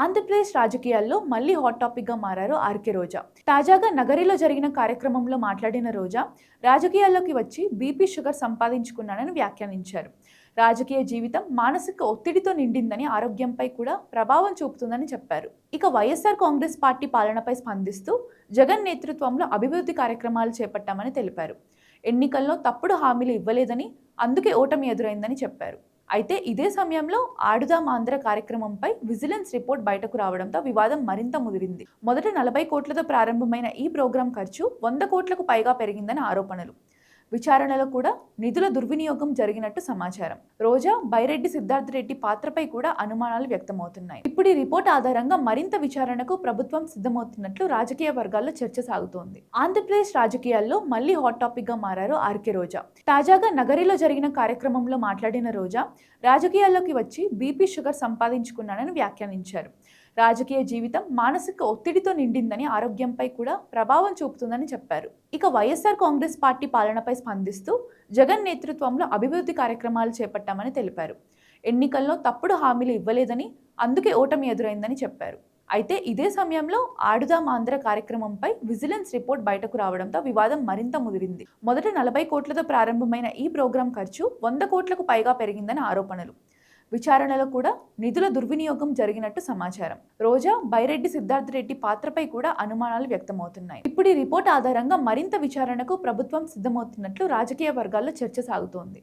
ఆంధ్రప్రదేశ్ రాజకీయాల్లో మళ్ళీ హాట్ టాపిక్గా మారారు ఆర్కే రోజా. తాజాగా నగరిలో జరిగిన కార్యక్రమంలో మాట్లాడిన రోజా రాజకీయాల్లోకి వచ్చి బీపీ షుగర్ సంపాదించుకున్నానని వ్యాఖ్యానించారు. రాజకీయ జీవితం మానసిక ఒత్తిడితో నిండిందని, ఆరోగ్యంపై కూడా ప్రభావం చూపుతుందని చెప్పారు. ఇక వైఎస్ఆర్ కాంగ్రెస్ పార్టీ పాలనపై స్పందిస్తూ జగన్ నేతృత్వంలో అభివృద్ధి కార్యక్రమాలు చేపట్టామని తెలిపారు. ఎన్నికల్లో తప్పుడు హామీలు ఇవ్వలేదని, అందుకే ఓటమి ఎదురైందని చెప్పారు. అయితే ఇదే సమయంలో ఆడుదాం ఆంధ్ర కార్యక్రమంపై విజిలెన్స్ రిపోర్ట్ బయటకు రావడంతో వివాదం మరింత ముదిరింది. మొదట 40 కోట్లతో ప్రారంభమైన ఈ ప్రోగ్రాం ఖర్చు 100 కోట్లకు పైగా పెరిగిందని ఆరోపణలు. విచారణలో కూడా నిధుల దుర్వినియోగం జరిగినట్టు సమాచారం. రోజా, బైరెడ్డి సిద్ధార్థ రెడ్డి పాత్రపై కూడా అనుమానాలు వ్యక్తమవుతున్నాయి. ఇప్పుడు ఈ రిపోర్ట్ ఆధారంగా మరింత విచారణకు ప్రభుత్వం సిద్ధమవుతున్నట్లు రాజకీయ వర్గాల్లో చర్చ సాగుతోంది. ఆంధ్రప్రదేశ్ రాజకీయాల్లో మళ్ళీ హాట్ టాపిక్ గా మారారు ఆర్కే రోజా. తాజాగా నగరిలో జరిగిన కార్యక్రమంలో మాట్లాడిన రోజా రాజకీయాల్లోకి వచ్చి బీపీ షుగర్ సంపాదించుకున్నానని వ్యాఖ్యానించారు. రాజకీయ జీవితం మానసిక ఒత్తిడితో నిండిందని, ఆరోగ్యంపై కూడా ప్రభావం చూపుతుందని చెప్పారు. ఇక వైఎస్ఆర్ కాంగ్రెస్ పార్టీ పాలనపై స్పందిస్తూ జగన్ నేతృత్వంలో అభివృద్ధి కార్యక్రమాలు చేపట్టామని తెలిపారు. ఎన్నికల్లో తప్పుడు హామీలు ఇవ్వలేదని, అందుకే ఓటమి ఎదురైందని చెప్పారు. అయితే ఇదే సమయంలో ఆడుదాం ఆంధ్ర కార్యక్రమంపై విజిలెన్స్ రిపోర్ట్ బయటకు రావడంతో వివాదం మరింత ముదిరింది. మొదట 40 కోట్లతో ప్రారంభమైన ఈ ప్రోగ్రాం ఖర్చు 100 కోట్లకు పైగా పెరిగిందని ఆరోపణలు. విచారణలో కూడా నిధుల దుర్వినియోగం జరిగినట్టు సమాచారం. రోజా, బైరెడ్డి సిద్ధార్థ రెడ్డి పాత్రపై కూడా అనుమానాలు వ్యక్తమవుతున్నాయి. ఇప్పుడు ఈ రిపోర్ట్ ఆధారంగా మరింత విచారణకు ప్రభుత్వం సిద్ధమవుతున్నట్లు రాజకీయ వర్గాల్లో చర్చ సాగుతోంది.